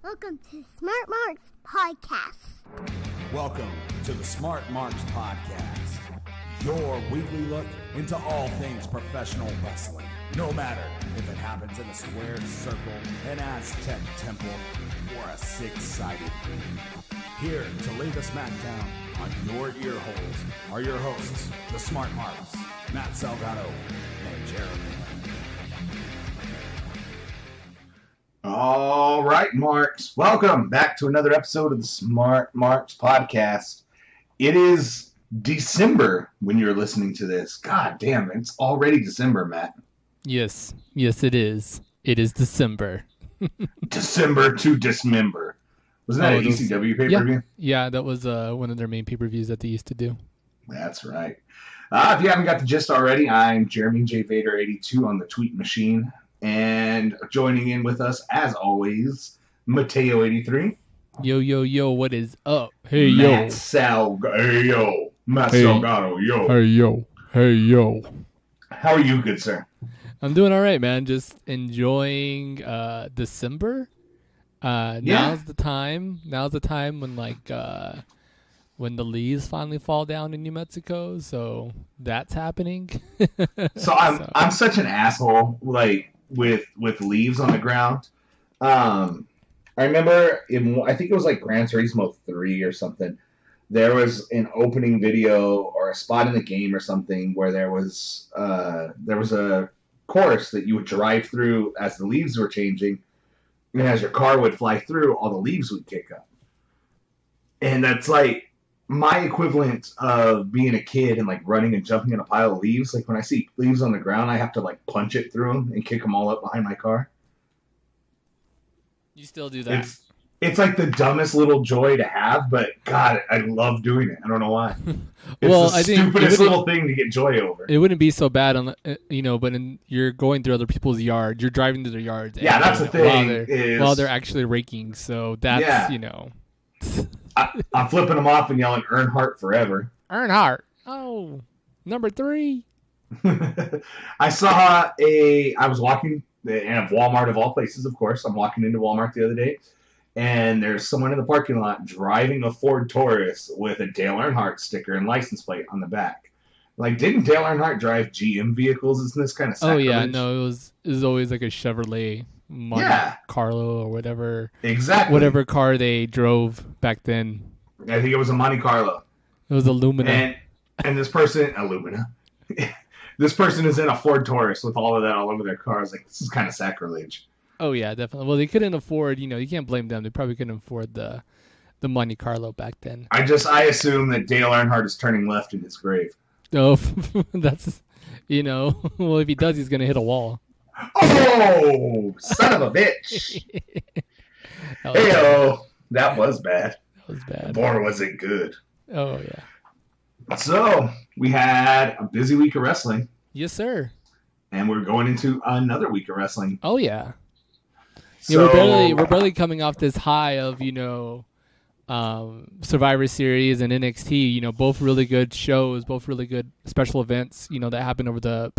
Welcome to Smart Marks Podcast. Welcome to the Smart Marks Podcast, your weekly look into all things professional wrestling, no matter if it happens in a square circle, an Aztec temple, or a six-sided ring. Here to lay the smackdown on your ear holes are your hosts, the Smart Marks, Matt Salgado and Jeremy. All right, Marks. Welcome back to another episode of the Smart Marks Podcast. It is December when you're listening to this. God damn, it's already December, Matt. Yes, it is. It is December. December to dismember. Wasn't that an ECW pay-per-view? Yeah, that was one of their main pay-per-views that they used to do. That's right. If you haven't got the gist already, I'm Jeremy J. Vader 82 on the tweet machine. And joining in with us, as always, Mateo 83. Yo, what is up? Hey, Matt Salgado, yo. Hey, yo. How are you, good sir? I'm doing all right, man. Just enjoying December. Now's the time. Now's the time when when the leaves finally fall down in New Mexico. So that's happening. So I'm such an asshole, with leaves on the ground. I remember I think it was like Gran Turismo 3 or something. There was an opening video or a spot in the game or something where there was a course that you would drive through as the leaves were changing, and as your car would fly through, all the leaves would kick up. And that's like my equivalent of being a kid and running and jumping in a pile of leaves. Like when I see leaves on the ground, I have to punch it through them and kick them all up behind my car. You still do that? It's like the dumbest little joy to have, but God, I love doing it. I don't know why. It's I think stupidest little thing to get joy over. It wouldn't be so bad but you're going through other people's yards. You're driving through their yards. Yeah, that's the thing. While they're actually raking. So that's, I'm flipping them off and yelling Earnhardt forever. Earnhardt. Oh, number 3. I was walking in Walmart of all places, of course. I'm walking into Walmart the other day, and there's someone in the parking lot driving a Ford Taurus with a Dale Earnhardt sticker and license plate on the back. Didn't Dale Earnhardt drive GM vehicles? Isn't this kind of sacrilege? Oh, yeah. No, it was always like a Chevrolet Monte Carlo or whatever. Exactly. Whatever car they drove back then. I think it was a Monte Carlo. It was Illumina. And this person, Illumina. This person is in a Ford Taurus with all of that all over their cars. This is kind of sacrilege. Oh, yeah, definitely. Well, they couldn't afford, you can't blame them. They probably couldn't afford the Monte Carlo back then. I assume that Dale Earnhardt is turning left in his grave. Oh, that's, well, if he does, he's going to hit a wall. Oh, son of a bitch. Hey-oh. That was bad. That was bad. Boy, was it good. Oh, yeah. So, we had a busy week of wrestling. Yes, sir. And we're going into another week of wrestling. Oh, yeah. So, we're barely coming off this high of, Survivor Series and NXT, both really good shows, both really good special events, that happened over the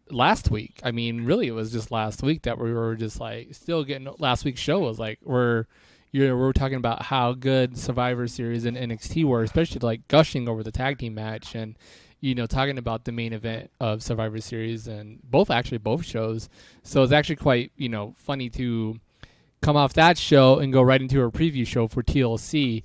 last week. I mean, really, it was just last week that we were just still getting. Last week's show was we're talking about how good Survivor Series and NXT were, especially gushing over the tag team match and talking about the main event of Survivor Series and both shows. So it's actually quite funny to come off that show and go right into our preview show for TLC,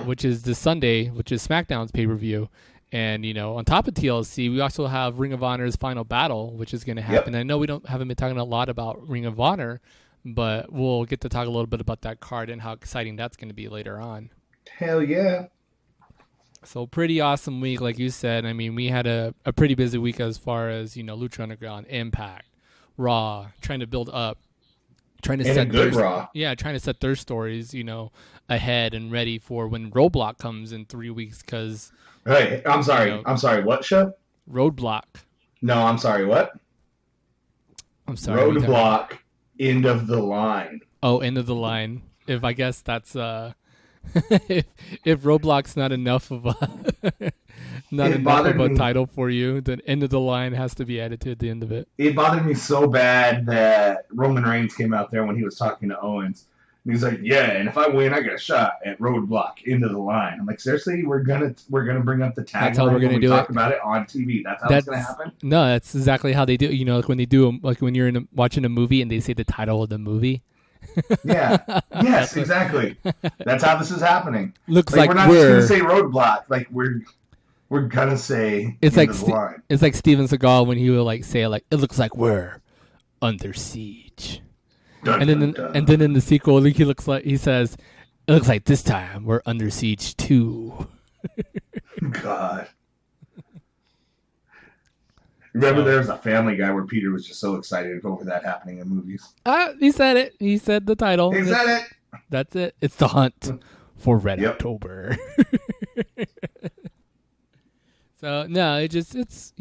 which is this Sunday, which is SmackDown's pay-per-view. And, on top of TLC, we also have Ring of Honor's Final Battle, which is going to happen. Yep. I know we haven't been talking a lot about Ring of Honor, but we'll get to talk a little bit about that card and how exciting that's going to be later on. Hell yeah. So pretty awesome week, like you said. I mean, we had a pretty busy week as far as, Lucha Underground, Impact, Raw, trying to build up. Trying to set their stories, ahead and ready for when Roadblock comes in 3 weeks. Because hey, I'm sorry. I'm sorry. What show? Roadblock. No, I'm sorry. What? I'm sorry. Roadblock. End of the line. Oh, end of the line. If I guess that's if Roadblock's not enough of a not It enough bothered of a me. title for you. The end of the line has to be added to the end of it. It bothered me so bad that Roman Reigns came out there when he was talking to Owens. And he's like, "Yeah, and if I win, I get a shot at Roadblock into the line." I'm like, seriously, we're gonna bring up the tagline. That's how we're gonna when we do talk it? about it on TV. That's how it's gonna happen. No, that's exactly how they do. You know, like when they do, like when you're watching a movie and they say the title of the movie. Yeah. Yes, exactly. That's how this is happening. Looks Like, like we're not just gonna say Roadblock. Like we're gonna say it's into like the line. it's like Steven Seagal when he would like say like, it looks like we're under siege. Dun, And then, dun, dun. and then in the sequel, he says, "It looks like this time we're under siege too." God. Remember, there was a Family Guy where Peter was just so excited over that happening in movies. He said it. He said the title. He said it. That's it. It's the hunt for Red Yep. October. So no, it's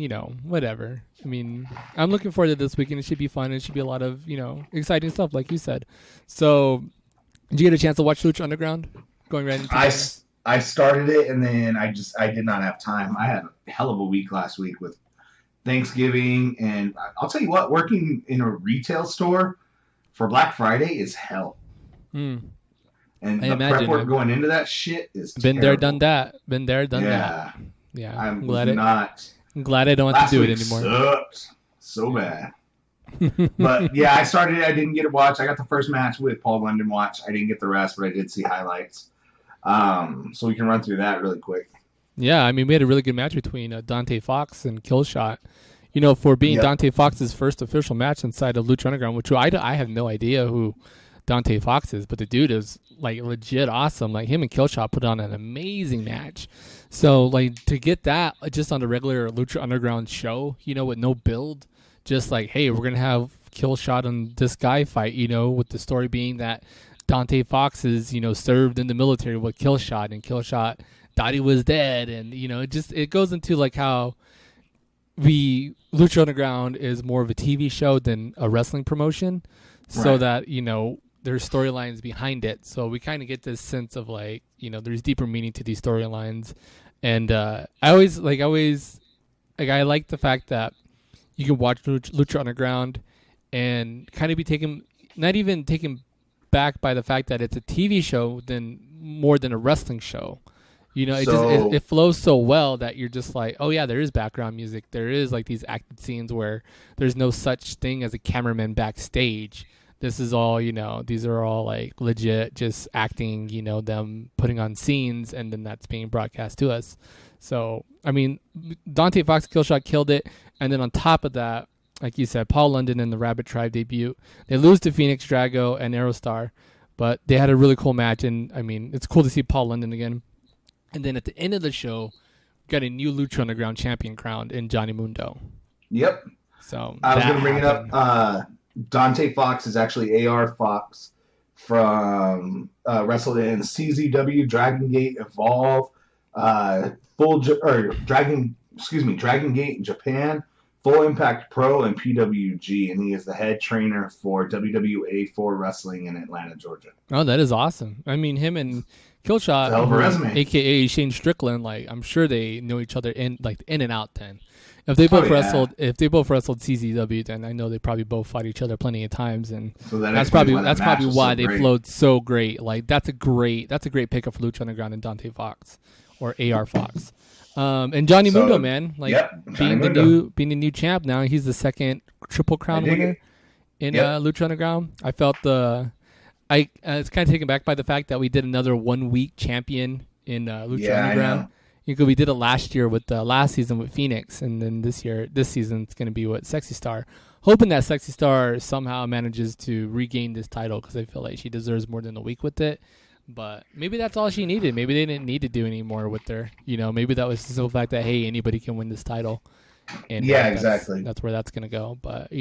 whatever. I mean, I'm looking forward to this weekend. It should be fun. It should be a lot of exciting stuff, like you said. So, did you get a chance to watch Lucha Underground? Going right into I started it and then I did not have time. I had a hell of a week last week with Thanksgiving, and I'll tell you what, working in a retail store for Black Friday is hell. And I the imagine, prep work I've going into that shit is been terrible. there, done that. Been there, done Yeah. that. Yeah, I'm glad not. I'm glad I don't have Last to do it week anymore. sucked so bad. But yeah, I started it. I didn't get to watch. I got the first match with Paul London watch. I didn't get the rest, but I did see highlights. So we can run through that really quick. Yeah, I mean, we had a really good match between Dante Fox and Killshot. For being Yep. Dante Fox's first official match inside of Lucha Underground, which I have no idea who Dante Fox is, but the dude is like legit awesome. Like him and Killshot put on an amazing match. So like to get that just on a regular Lucha Underground show, with no build, just like, hey, we're gonna have Killshot on this guy fight, with the story being that Dante Fox is, served in the military with Killshot, and Killshot thought he was dead, and it goes into like how Lucha Underground is more of a TV show than a wrestling promotion, so Right. that there's storylines behind it. So we kind of get this sense of like there's deeper meaning to these storylines, and I like the fact that you can watch Lucha Underground and kind of be not even taken back by the fact that it's a TV show more than a wrestling show. It flows so well that you're just like, oh yeah, there is background music. There is like these acted scenes where there's no such thing as a cameraman backstage. This is all, these are all like legit just acting, them putting on scenes, and then that's being broadcast to us. So, I mean, Dante Fox Killshot killed it. And then on top of that, like you said, Paul London and the Rabbit Tribe debut. They lose to Phoenix Drago and Aerostar, but they had a really cool match. And I mean, it's cool to see Paul London again. And then at the end of the show, we got a new Lucha Underground champion crowned in Johnny Mundo. Yep. So I was going to bring happened. it up. Dante Fox is actually AR Fox from wrestled in CZW, Dragon Gate, Evolve, Dragon Gate Japan, Full Impact Pro, and PWG, and he is the head trainer for WWA 4 Wrestling in Atlanta, Georgia. Oh, that is awesome. I mean, him and Killshot, Hell of a resume. aka Shane Strickland, like I'm sure they know each other in and out. Then, if they both wrestled CZW, then I know they probably both fought each other plenty of times, and So that's probably why they flowed flowed so great. Like that's a great pickup for Lucha Underground and Dante Fox or AR Fox. And Johnny Mundo, man, like being the new champ now. He's the second Triple Crown winner in Lucha Underground. I felt it's kind of taken back by the fact that we did another 1 week champion in Lucha Underground. We did it last year with last season with Phoenix, and then this season it's going to be with Sexy Star. Hoping that Sexy Star somehow manages to regain this title, because I feel like she deserves more than a week with it. But maybe that's all she needed. Maybe they didn't need to do any more with her. Maybe that was just the fact that, hey, anybody can win this title. And exactly. That's where that's going to go. But,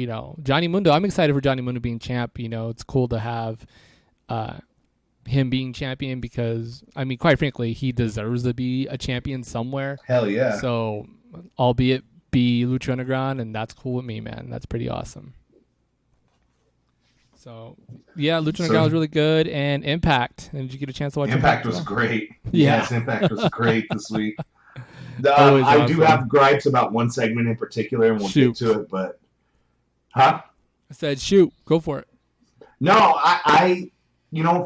Johnny Mundo, I'm excited for Johnny Mundo being champ. It's cool to have him being champion because, I mean, quite frankly, he deserves to be a champion somewhere. Hell yeah. So, albeit be Lucha Underground, and that's cool with me, man. That's pretty awesome. So, yeah, Lucha Underground was really good. And Impact. And did you get a chance to watch Impact was great. Yeah. Yes, Impact was great this week. I do have gripes about one segment in particular, and we'll get to it. But, I said, shoot, go for it. No, I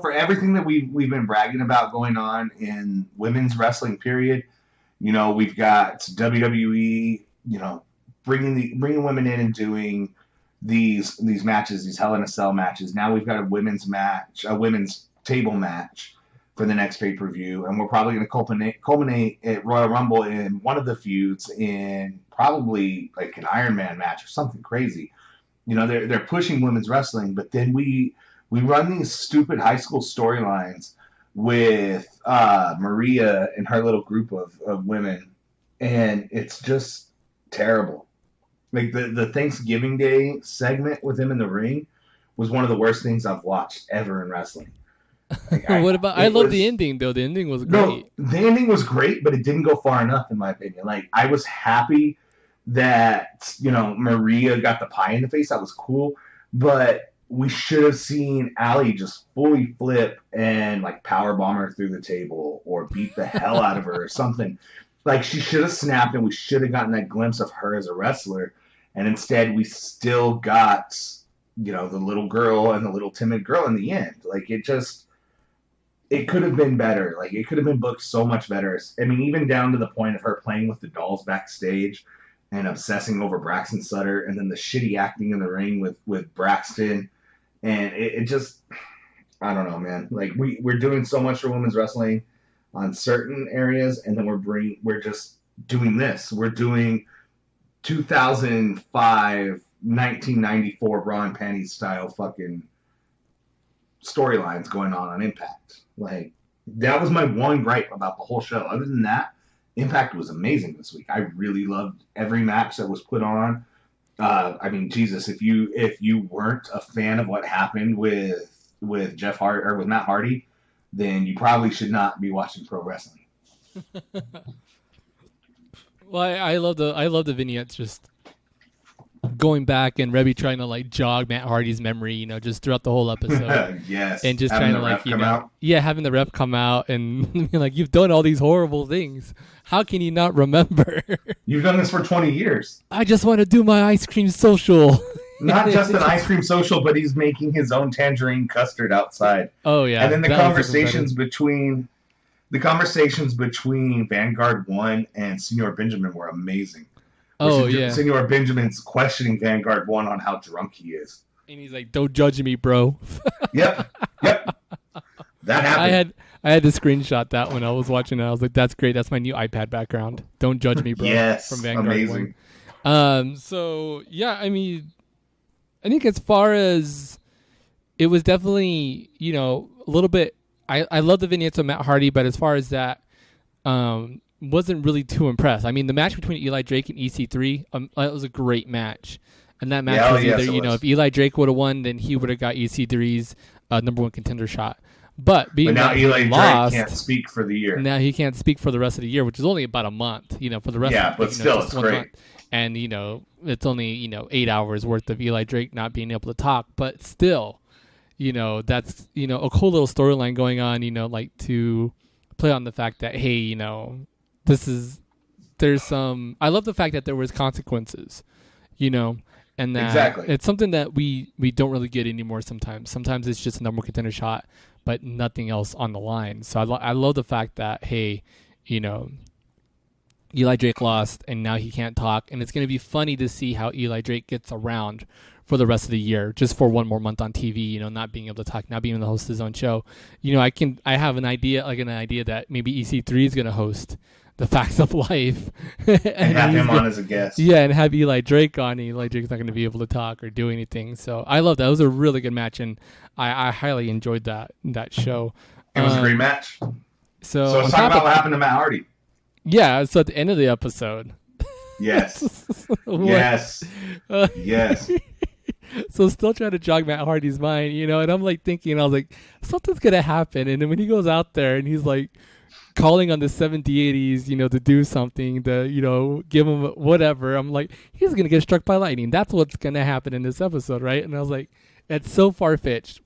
for everything that we've been bragging about going on in women's wrestling, period. We've got WWE, bringing women in and doing these matches, these Hell in a Cell matches. Now we've got a women's table match for the next pay-per-view, and we're probably going to culminate at Royal Rumble in one of the feuds in probably like an Iron Man match or something crazy. They're pushing women's wrestling, but then we run these stupid high school storylines with Maria and her little group of women, and it's just terrible. Like the Thanksgiving Day segment with him in the ring was one of the worst things I've watched ever in wrestling. What about? I love the ending though. The ending was great. No, the ending was great, but it didn't go far enough in my opinion. Like I was happy that Maria got the pie in the face. That was cool, but we should have seen Allie just fully flip and like power bomb her through the table or beat the hell out of her or something. Like she should have snapped, and we should have gotten that glimpse of her as a wrestler. And instead, we still got the little girl and the little timid girl in the end. Like it could have been better. Like it could have been booked so much better. I mean, even down to the point of her playing with the dolls backstage and obsessing over Braxton Sutter, and then the shitty acting in the ring with Braxton. And it just, I don't know, man. Like we're doing so much for women's wrestling on certain areas, and then we're just doing this. We're doing 2005, 1994 bra and panties style fucking storylines going on Impact. Like that was my one gripe about the whole show. Other than that, Impact was amazing this week. I really loved every match that was put on. I mean, Jesus, if you weren't a fan of what happened with Jeff Hardy or with Matt Hardy, then you probably should not be watching pro wrestling. Well, I love the vignettes, just going back and Rebby trying to like jog Matt Hardy's memory, just throughout the whole episode. Yes, and just trying to like having the ref come out and be like, you've done all these horrible things. How can you not remember? You've done this for 20 years. I just want to do my ice cream social. Not just an ice cream social, but he's making his own tangerine custard outside. Oh yeah. And then the conversations between Vanguard 1 and Senor Benjamin were amazing. Oh yeah. Senor Benjamin's questioning Vanguard 1 on how drunk he is. And he's like, "Don't judge me, bro." Yep. That happened. I had to screenshot that when I was watching it. I was like, "That's great. That's my new iPad background. Don't judge me, bro." Yes. From Vanguard amazing. 1. So yeah, I mean, I think as far as it was definitely, a little bit. I love the vignettes of Matt Hardy, but as far as that, wasn't really too impressed. I mean, the match between Eli Drake and EC3, it was a great match. And that match was either, if Eli Drake would have won, then he would have got EC3's number one contender shot. But now Eli Drake can't speak for the year. Now he can't speak for the rest of the year, which is only about a month, for the rest of the but still, it's great. Month. And, it's only, 8 hours worth of Eli Drake not being able to talk. But still, that's, a cool little storyline going on, like to play on the fact that, hey, there's some, I love the fact that there was consequences, and that exactly. It's something that we don't really get anymore sometimes. Sometimes it's just a number one contender shot, but nothing else on the line. So I love the fact that, hey, Eli Drake lost and now he can't talk. And it's going to be funny to see how Eli Drake gets around for the rest of the year, just for one more month on TV, not being able to talk, not being able to host his own show. I have an idea that maybe EC3 is going to host the Facts of Life. and have him on as a guest. Yeah, and have Eli Drake on. Eli Drake's not going to be able to talk or do anything. So I love that. It was a really good match, and I highly enjoyed that show. It was a great match. So let's talk about what happened to Matt Hardy. Yeah, so at the end of the episode. Yes. Yes. Yes. So still trying to jog Matt Hardy's mind, and I'm like thinking, I was like, something's going to happen. And then when he goes out there and he's like calling on the 7080s, to do something, to, give him whatever, I'm like, he's going to get struck by lightning. That's what's going to happen in this episode, right? And I was like, it's so far-fetched,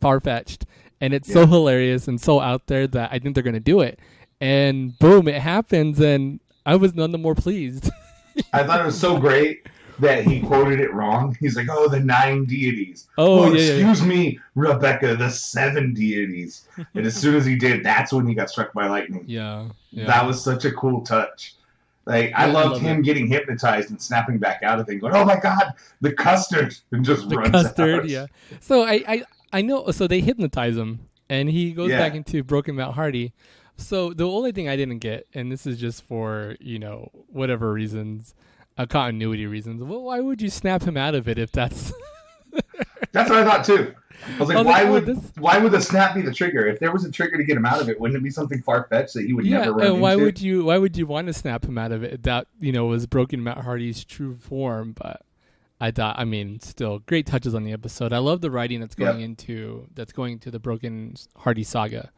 and it's so hilarious and so out there that I think they're going to do it. And boom, it happens. And I was none the more pleased. I thought it was so great that he quoted it wrong. He's like, "Oh, the 9 deities." Oh, yeah, excuse me, Rebecca, the 7 deities. And as soon as he did, that's when he got struck by lightning. Yeah. That was such a cool touch. Like, I loved him getting hypnotized and snapping back out of things, going, "Oh my God, the custard!" and just runs custard, out. Yeah. So I know. So they hypnotize him, and he goes back into Broken Matt Hardy. So the only thing I didn't get, and this is just for whatever reasons, continuity reasons. Well, why would you snap him out of it if that's? That's what I thought too. I was like, why would the snap be the trigger? If there was a trigger to get him out of it, wouldn't it be something far fetched that he would never run into? Why would you want to snap him out of it? That was Broken Matt Hardy's true form, but I thought, still great touches on the episode. I love the writing that's going into the Broken Hardy saga,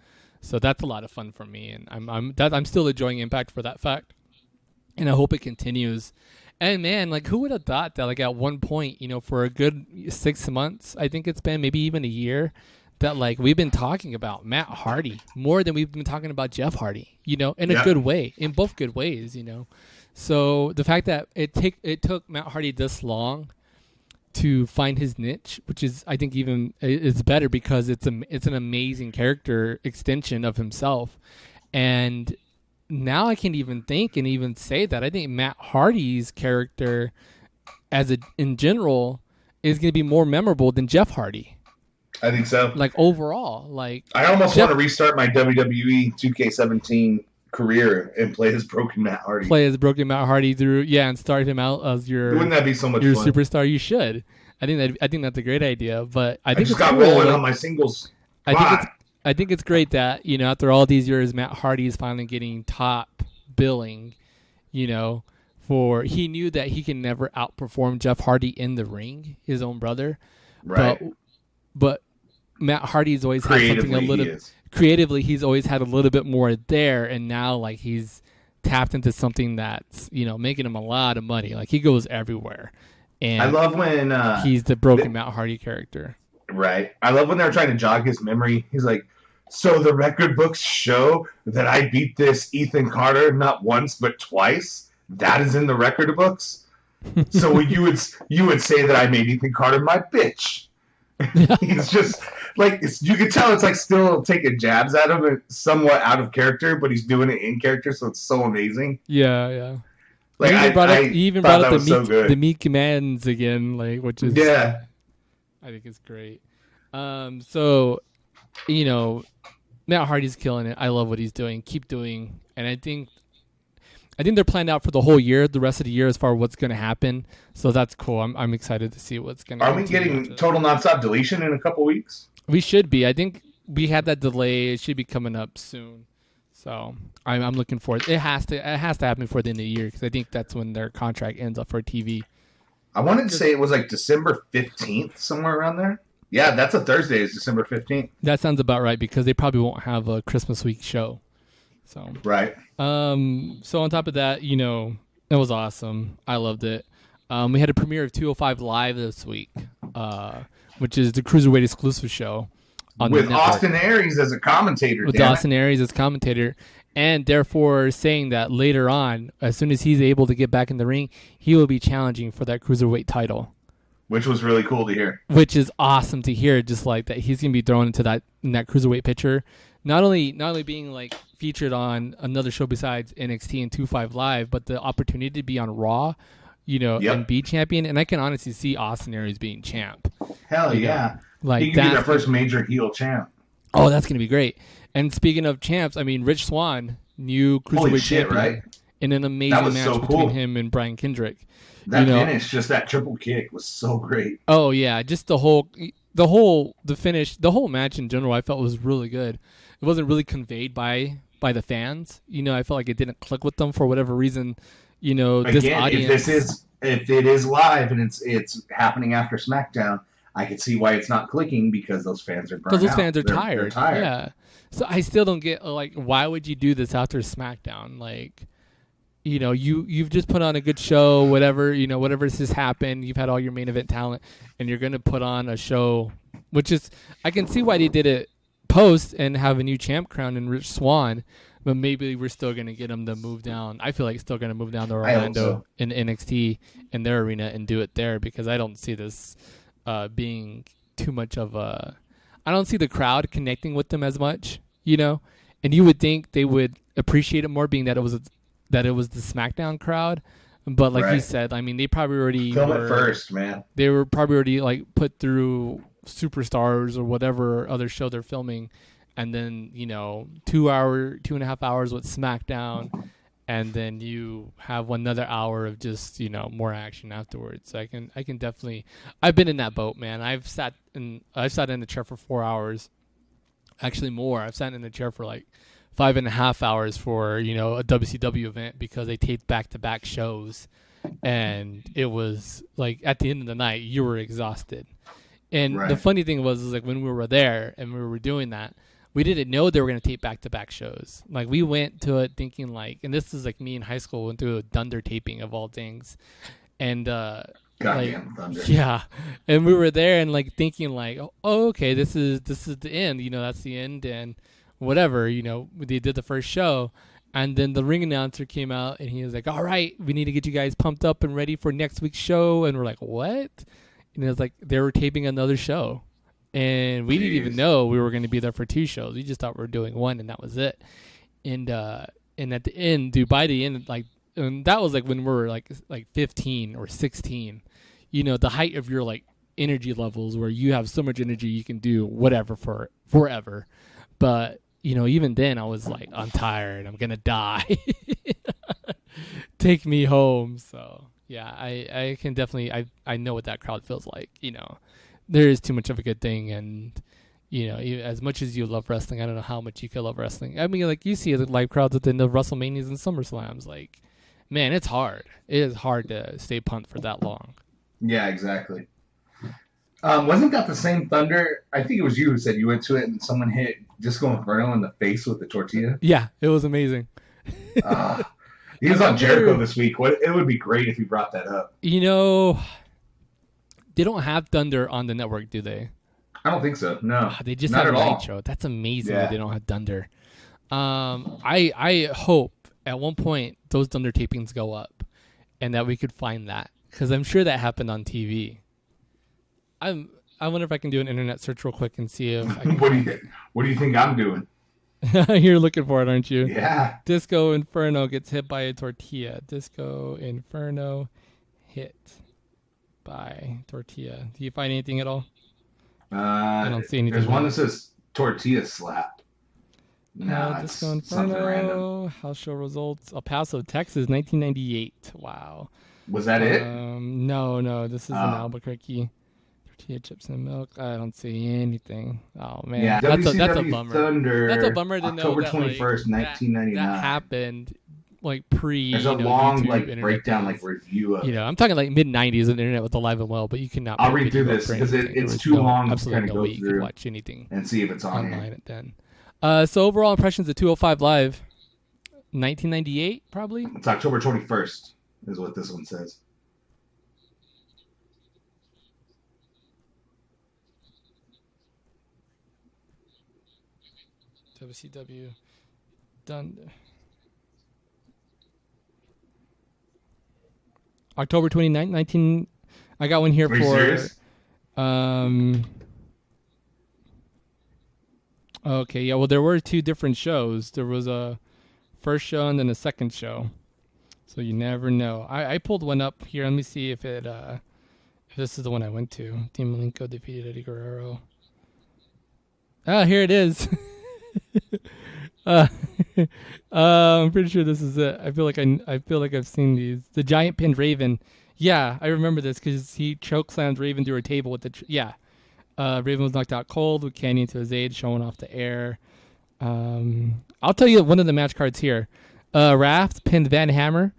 so that's a lot of fun for me, and I'm still enjoying Impact for that fact, and I hope it continues. And man, like, who would have thought that, like, at one point, for a good 6 months, I think it's been, maybe even a year, that, like, we've been talking about Matt Hardy more than we've been talking about Jeff Hardy, in a good way, in both good ways, So the fact that it took Matt Hardy this long to find his niche, which is, I think, even is better because it's an amazing character extension of himself. And now I can't even think and even say that I think Matt Hardy's character in general is going to be more memorable than Jeff Hardy. I think so. Like, overall, like, I almost want to restart my WWE 2K17 career and play as Broken Matt Hardy. And start him out as your. Wouldn't that be so much your fun? Superstar? You should. I think that's a great idea. But I think just got rolling on my singles. I think it's great that, after all these years, Matt Hardy is finally getting top billing, for he knew that he can never outperform Jeff Hardy in the ring, his own brother. Right. But Matt Hardy's always had something a little creatively, he's always had a little bit more there, and now, like, he's tapped into something that's, making him a lot of money. Like, he goes everywhere. And I love when he's the Broken Matt Hardy character. Right. I love when they're trying to jog his memory. He's like, "So the record books show that I beat this Ethan Carter not once but twice. That is in the record books. So you would say that I made Ethan Carter my bitch." He's just like, you can tell it's like still taking jabs at him, and somewhat out of character, but he's doing it in character, so it's so amazing. Yeah. Like, he even brought up the meat commands again, like, which is I think it's great. So, Matt Hardy's killing it. I love what he's doing. Keep doing. And I think they're planned out for the whole year, the rest of the year, as far as what's going to happen. So that's cool. I'm excited to see what's going to happen. Are we getting total nonstop deletion in a couple weeks? We should be. I think we had that delay. It should be coming up soon. So I'm looking for it. It has to happen before the end of the year, because I think that's when their contract ends up for TV. I wanted to say it was like December 15th, somewhere around there. Yeah, that's a Thursday. It's December 15th. That sounds about right, because they probably won't have a Christmas week show. So right. So on top of that, it was awesome. I loved it. We had a premiere of 205 Live this week, which is the Cruiserweight exclusive show on with the network. Austin Aries as a commentator. With Austin Aries as commentator, and therefore saying that later on, as soon as he's able to get back in the ring, he will be challenging for that Cruiserweight title. Which was really cool to hear. Which is awesome to hear, just like that he's gonna be thrown into that Cruiserweight picture. Not only being, like, featured on another show besides NXT and 205 Live, but the opportunity to be on Raw, and be champion. And I can honestly see Austin Aries being champ. Hell yeah. Like, he can be their first major heel champ. Oh, that's gonna be great. And speaking of champs, Rich Swann, new Cruiserweight champion, right? In an amazing match between him and Brian Kendrick. That finish, just that triple kick, was so great. Oh yeah, just the finish, the whole match in general, I felt was really good. It wasn't really conveyed by the fans. I felt like it didn't click with them for whatever reason. Again, this audience. If it is live and it's happening after SmackDown, I can see why it's not clicking, because those fans are burnt out. Because those fans are tired. They're tired. Yeah. So I still don't get, like, why would you do this after SmackDown? Like, you've just put on a good show, whatever's just happened. You've had all your main event talent, and you're going to put on a show, which is, I can see why they did it post and have a new champ crown in Rich Swann, but maybe we're still going to get him to move down. I feel like still going to move down to Orlando in NXT in their arena and do it there, because I don't see this being too much of a... I don't see the crowd connecting with them as much, you know? And you would think they would appreciate it more, being that it was the SmackDown crowd. But like you said, I mean, they probably already film it first, man. They were probably already like put through Superstars or whatever other show they're filming, and then 2.5 hours with SmackDown, and then you have another hour of just more action afterwards. So I can definitely, I've been in that boat, man. I've sat in the chair for 4 hours, actually more. I've sat in the chair for like 5.5 hours for a WCW event, because they taped back-to-back shows, and it was like at the end of the night you were exhausted. And the funny thing was like when we were there and we were doing that, we didn't know they were going to tape back-to-back shows. Like we went to it thinking like, and this is like me in high school, went to a Thunder taping of all things, and goddamn Thunder. Yeah, and we were there and like thinking like, oh okay, this is the end. That's the end, and whatever. They did the first show, and then the ring announcer came out and he was like, all right, we need to get you guys pumped up and ready for next week's show. And we're like, what? And it was like they were taping another show, and we didn't even know we were going to be there for 2 shows. We just thought we were doing one, and that was it. And at the end, dude, by the end, like, and that was like when we were like 15 or 16, the height of your like energy levels, where you have so much energy you can do whatever for forever. But even then I was like, I'm tired, I'm gonna die. Take me home. So yeah, I can definitely, I know what that crowd feels like. There is too much of a good thing, and as much as you love wrestling, I don't know how much you could love wrestling. I mean, like you see the live crowds at the end of WrestleManias and SummerSlams, like, man, it's hard. It is hard to stay pumped for that long. Yeah, exactly. Wasn't that the same Thunder? I think it was you who said you went to it and someone hit Disco Inferno in the face with the tortilla. Yeah, it was amazing. He was on Jericho this week. It would be great if he brought that up. They don't have Thunder on the network, do they? I don't think so. No, they just not have at all. Nitro. That's amazing that they don't have Thunder. I hope at one point those Thunder tapings go up, and that we could find that, because I'm sure that happened on TV. I wonder if I can do an internet search real quick and see if I can What do you think I'm doing? You're looking for it, aren't you? Yeah. Disco Inferno gets hit by a tortilla. Disco Inferno hit by tortilla. Do you find anything at all? I don't see anything. There's one that says tortilla slap. No, Disco Inferno house show results. El Paso, Texas, 1998. Wow. Was that it? No. This is in Albuquerque. Tortilla chips and milk. I don't see anything. Oh man, yeah, that's a bummer. Thunder, that's a bummer to know that October 21st, 1999. That happened like pre. There's a long YouTube breakdown, days. review of. I'm talking like mid 90s on the internet with Alive and Well, but you cannot. I'll read through this because it's too long to kind of go you through. can watch anything and see if it's on online then. So overall impressions of 205 Live, 1998 probably. It's October 21st is what this one says. WCW done October 29th, 19. I got one here Are you serious? Okay, yeah, well there were 2 different shows. There was a first show and then a second show. So you never know. I pulled one up here. Let me see if it if this is the one I went to. Dean Malenko defeated Eddie Guerrero. Ah, here it is. I'm pretty sure this is it. I feel like I've seen these. The giant pinned Raven. Yeah, I remember this because he chokeslammed Raven through a table with the Raven was knocked out cold with Canyon to his aid, showing off the air. I'll tell you one of the match cards here. Raft pinned Van Hammer.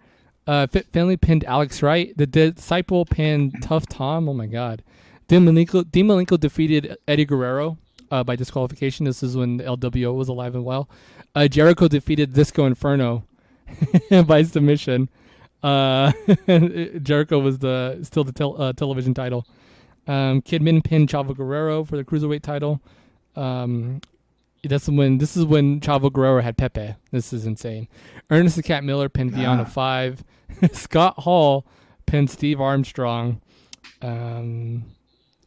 Fit Finley pinned Alex Wright. The Disciple pinned Tough Tom. Oh my God. Dean Malenko defeated Eddie Guerrero by disqualification. This is when LWO was alive and well. Jericho defeated Disco Inferno by submission. Jericho was still the television title. Kidman pinned Chavo Guerrero for the Cruiserweight title. This is when Chavo Guerrero had Pepe. This is insane. Ernest the Cat Miller pinned Viana 5. Scott Hall pinned Steve Armstrong.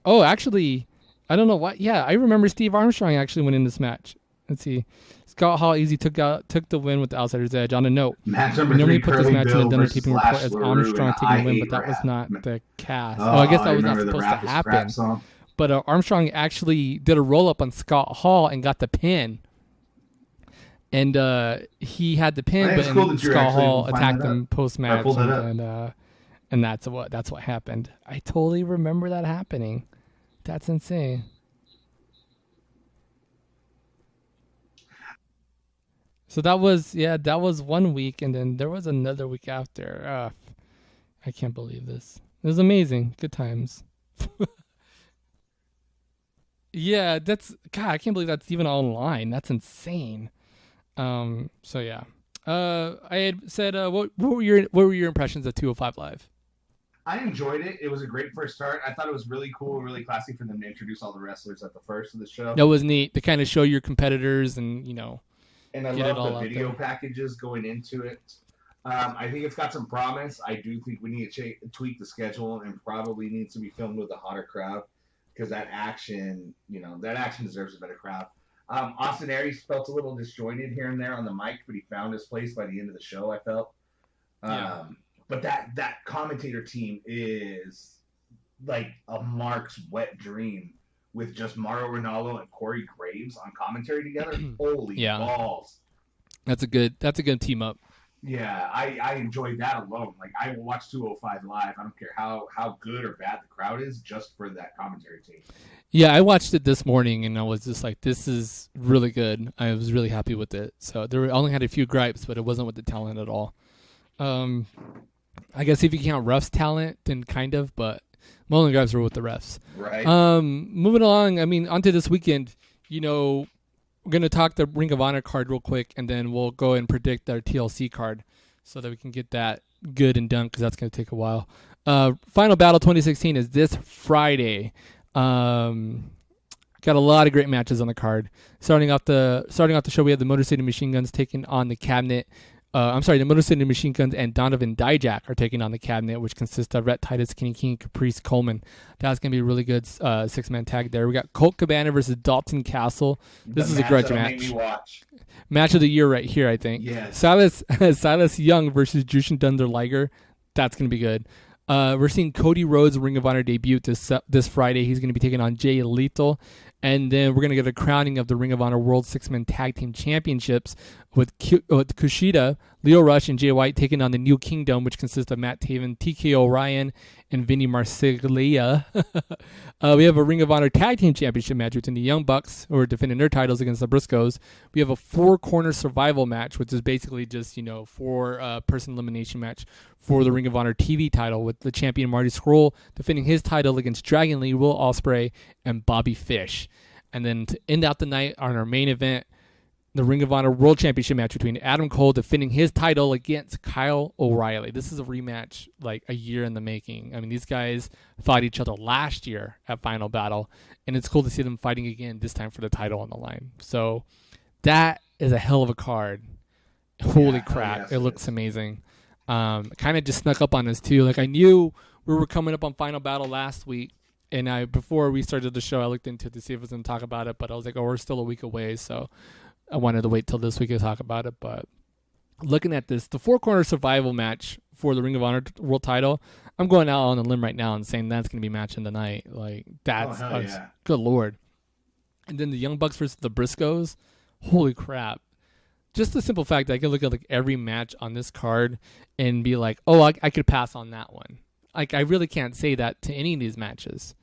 Actually, I don't know what. Yeah, I remember Steve Armstrong actually winning this match. Let's see. Scott Hall easy took the win with the Outsider's Edge. On a note, match number we normally 3, put this match in the Dunner versus taping Slash report as LaRue Armstrong taking the win, but that was not the cast. I guess that was not supposed to happen. But Armstrong actually did a roll-up on Scott Hall and got the pin. And he had the pin, but Scott Hall attacked him post-match. And that's what happened. I totally remember that happening. That's insane. So that was 1 week, and then there was another week after. I can't believe this. It was amazing. Good times. Yeah, I can't believe that's even online. That's insane. So yeah. I had said, what were your impressions of 205 Live? I enjoyed it. It was a great first start. I thought it was really cool, really classy for them to introduce all the wrestlers at the first of the show. That was neat to kind of show your competitors and And I love the video packages going into it. I think it's got some promise. I do think we need to tweak the schedule and probably needs to be filmed with a hotter crowd because that action deserves a better crowd. Austin Aries felt a little disjointed here and there on the mic, but he found his place by the end of the show, I felt. But that commentator team is like a Mark's wet dream with just Mauro Ranallo and Corey Graves on commentary together. Holy balls. That's a good team up. Yeah, I enjoyed that alone. Like, I will watch 205 Live. I don't care how good or bad the crowd is, just for that commentary team. Yeah, I watched it this morning, and I was just like, this is really good. I was really happy with it. So I only had a few gripes, but it wasn't with the talent at all. I guess if you count refs' talent, then kind of, but my only gripes were with the refs. Right. Moving along, onto this weekend, we're going to talk the Ring of Honor card real quick, and then we'll go and predict our TLC card so that we can get that good and done, because that's going to take a while. Final Battle 2016 is this Friday. Got a lot of great matches on the card. Starting off the show, we have the Motor City Machine Guns taking on the Cabinet. The Motor City Machine Guns and Donovan Dijak are taking on the Cabinet, which consists of Rhett Titus, Kenny King, Caprice Coleman. That's going to be a really good six-man tag there. We got Colt Cabana versus Dalton Castle. This is a grudge match. Match of the year right here, I think. Yes. Silas Young versus Jushin Thunder Liger. That's going to be good. We're seeing Cody Rhodes' Ring of Honor debut this Friday. He's going to be taking on Jay Lethal. And then we're going to get a crowning of the Ring of Honor World Six-Man Tag Team Championships with Kushida, Leo Rush, and Jay White taking on the New Kingdom, which consists of Matt Taven, TK O'Ryan, and Vinny Marseglia. We have a Ring of Honor Tag Team Championship match between the Young Bucks, who are defending their titles against the Briscoes. We have a four-corner survival match, which is basically just, four-person elimination match for the Ring of Honor TV title, with the champion Marty Scurll defending his title against Dragon Lee, Will Ospreay, and Bobby Fish. And then to end out the night on our main event, the Ring of Honor World Championship match between Adam Cole defending his title against Kyle O'Reilly. This is a rematch like a year in the making. These guys fought each other last year at Final Battle, and it's cool to see them fighting again, this time for the title on the line. So that is a hell of a card. Holy crap. Yes, it looks amazing. Kind of just snuck up on us too. Like, I knew we were coming up on Final Battle last week, and before we started the show, I looked into it to see if I was going to talk about it, but I was like, we're still a week away, so I wanted to wait till this week to talk about it. But looking at this, the four-corner survival match for the Ring of Honor World title, I'm going out on a limb right now and saying that's going to be matching the night. Like, that's good Lord. And then the Young Bucks versus the Briscoes, holy crap. Just the simple fact that I can look at like every match on this card and be like, I could pass on that one. Like, I really can't say that to any of these matches.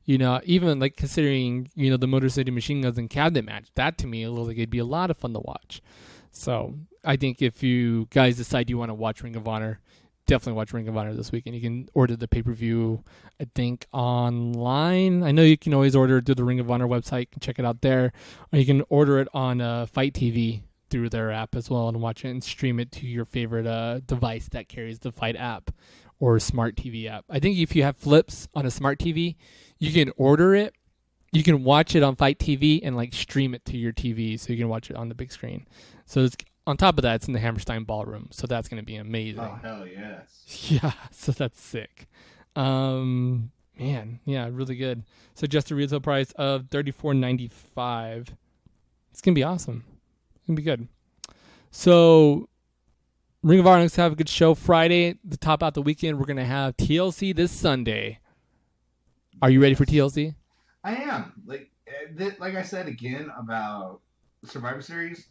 Even like considering, the Motor City Machine Guns and Cabinet match, that to me looks like it'd be a lot of fun to watch. So I think if you guys decide you want to watch Ring of Honor, definitely watch Ring of Honor this weekend. You can order the pay-per-view, I think, online. I know you can always order it through the Ring of Honor website. You can check it out there. Or you can order it on Fight TV through their app as well and watch it and stream it to your favorite device that carries the Fight app or smart TV app. I think if you have flips on a smart TV, you can order it you can watch it on Fight TV and like stream it to your TV, so you can watch it on the big screen. So it's on top of that, it's in the Hammerstein Ballroom, so that's going to be amazing. Oh hell yes! Yeah, so that's sick. Man, yeah, really good. So just a retail price of $34.95. It's gonna be awesome. It's gonna be good. So Ring of Honor is to have a good show Friday. To top out the weekend, we're gonna have TLC this Sunday. Are you ready for TLC? I am. Like I said again about Survivor Series.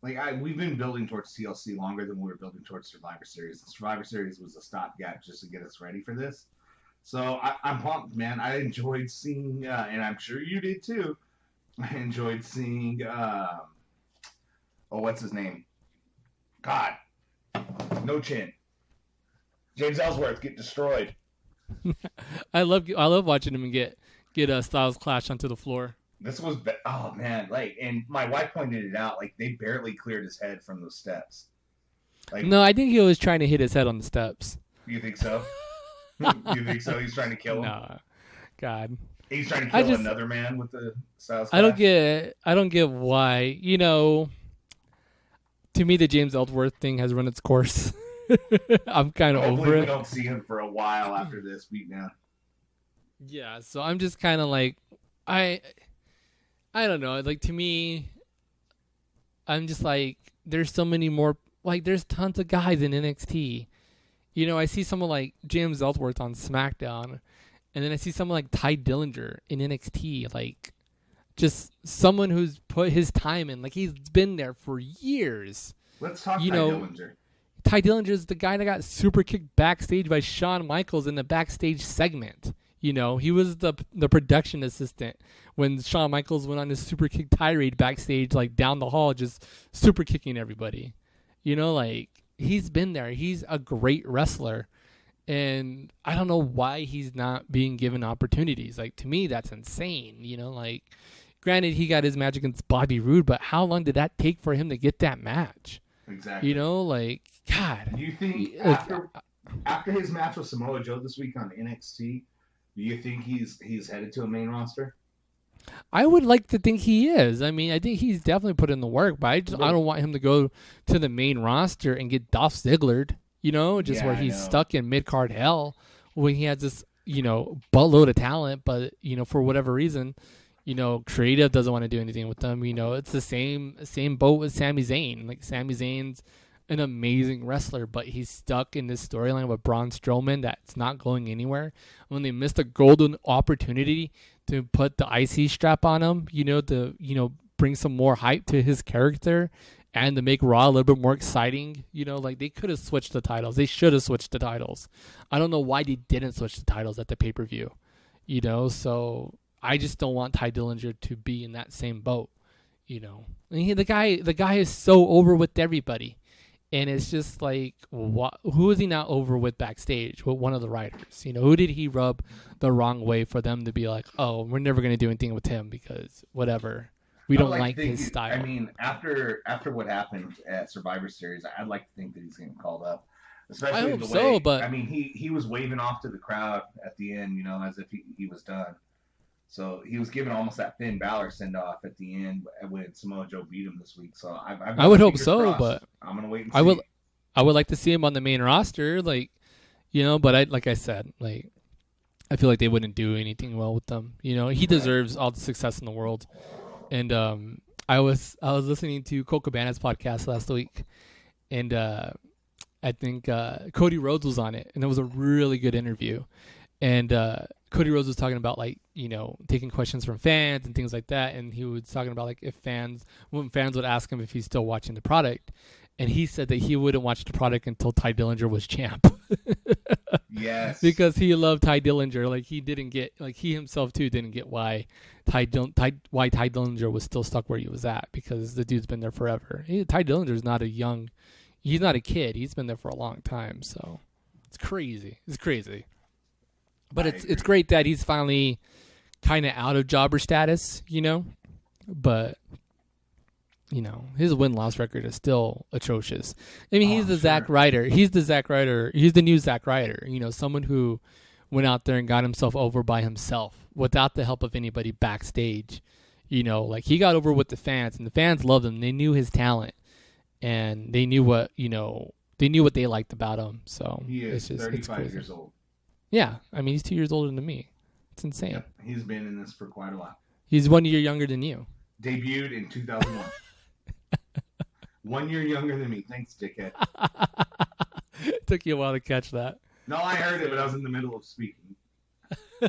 We've been building towards TLC longer than we were building towards Survivor Series. The Survivor Series was a stopgap just to get us ready for this. So I'm pumped, man. I enjoyed seeing, and I'm sure you did too. I enjoyed seeing, what's his name? God, no chin. James Ellsworth get destroyed. I love watching him get Styles clash onto the floor. This was oh man, and my wife pointed it out. They barely cleared his head from those steps. No, I think he was trying to hit his head on the steps. You think so? You think so? He's trying to kill him? No, God. He's trying to kill another man with the Styles clash? I don't get why. To me, the James Ellsworth thing has run its course. I'm kind of over it. We don't see him for a while after this beatdown. Yeah, so I'm just kind of like, I don't know. To me, I'm just like, there's so many more. There's tons of guys in NXT. I see someone like James Ellsworth on SmackDown, and then I see someone like Ty Dillinger in NXT. Just someone who's put his time in. He's been there for years. Let's talk Ty Dillinger. Ty Dillinger is the guy that got super kicked backstage by Shawn Michaels in the backstage segment. He was the production assistant when Shawn Michaels went on his super kick tirade backstage, down the hall, just super kicking everybody. He's been there. He's a great wrestler. And I don't know why he's not being given opportunities. To me, that's insane. Granted, he got his match against Bobby Roode, but how long did that take for him to get that match? Exactly. God. Do you think after his match with Samoa Joe this week on NXT, do you think he's headed to a main roster? I would like to think he is. I think he's definitely put in the work, but I don't want him to go to the main roster and get Dolph Zigglered, where he's stuck in mid-card hell when he has this, buttload of talent, but, for whatever reason, creative doesn't want to do anything with them. It's the same boat with Sami Zayn. Sami Zayn's an amazing wrestler, but he's stuck in this storyline with Braun Strowman that's not going anywhere. When they missed a golden opportunity to put the IC strap on him, to bring some more hype to his character and to make Raw a little bit more exciting, they could have switched the titles. They should have switched the titles. I don't know why they didn't switch the titles at the pay-per-view, so I just don't want Ty Dillinger to be in that same boat, the guy is so over with everybody. And it's just who is he not over with backstage with one of the writers? Who did he rub the wrong way for them to be like, oh, we're never going to do anything with him because whatever. We don't like his style. After what happened at Survivor Series, I'd like to think that he's getting called up. Especially I hope the way, so, but he was waving off to the crowd at the end, as if he was done. So he was given almost that Finn Balor send off at the end when Samoa Joe beat him this week. So I would hope so, crossed. but I'm gonna wait and see. I would like to see him on the main roster, but I said, I feel like they wouldn't do anything well with them. He deserves all the success in the world. And I was listening to Cole Cabana's podcast last week, and I think Cody Rhodes was on it, and it was a really good interview. And Cody Rhodes was talking about taking questions from fans and things like that, and he was talking about when fans would ask him if he's still watching the product, and he said that he wouldn't watch the product until Ty Dillinger was champ. Yes, because he loved Ty Dillinger. He didn't get he himself too didn't get why Ty Dillinger was still stuck where he was at, because the dude's been there forever. Ty Dillinger's he's not a kid. He's been there for a long time, so it's crazy. It's crazy. But it's great that he's finally kind of out of jobber status, But, his win-loss record is still atrocious. He's the Zack Ryder. He's the Zack Ryder. He's the new Zack Ryder. Someone who went out there and got himself over by himself without the help of anybody backstage. You know, like he got over with the fans, and the fans loved him. They knew his talent, and they knew what they liked about him. So he is 35 it's years old. Yeah, I mean, he's 2 years older than me. It's insane. Yep. He's been in this for quite a while. He's 1 year younger than you. Debuted in 2001. 1 year younger than me. Thanks, dickhead. It took you a while to catch that. No, I heard it, but I was in the middle of speaking.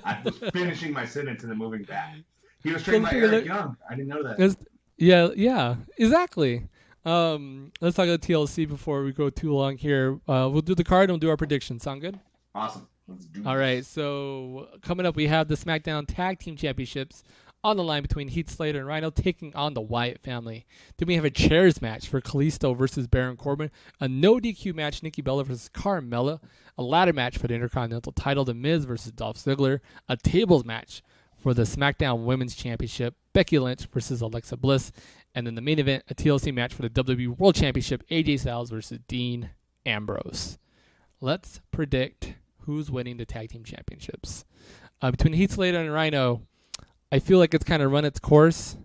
I was finishing my sentence and then moving back. He was trained by Eric Young. I didn't know that. Yeah, exactly. Let's talk about TLC before we go too long here. We'll do the card and we'll do our predictions. Sound good? Awesome. Let's do All this. right, so coming up, we have the SmackDown Tag Team Championships on the line between Heath Slater and Rhino taking on the Wyatt family. Then we have a chairs match for Kalisto versus Baron Corbin, a no DQ match, Nikki Bella versus Carmella, a ladder match for the Intercontinental title, The Miz versus Dolph Ziggler, a tables match for the SmackDown Women's Championship, Becky Lynch versus Alexa Bliss, and then the main event, a TLC match for the WWE World Championship, AJ Styles versus Dean Ambrose. Let's predict who's winning the tag team championships. Between Heath Slater and Rhino, I feel like it's kind of run its course.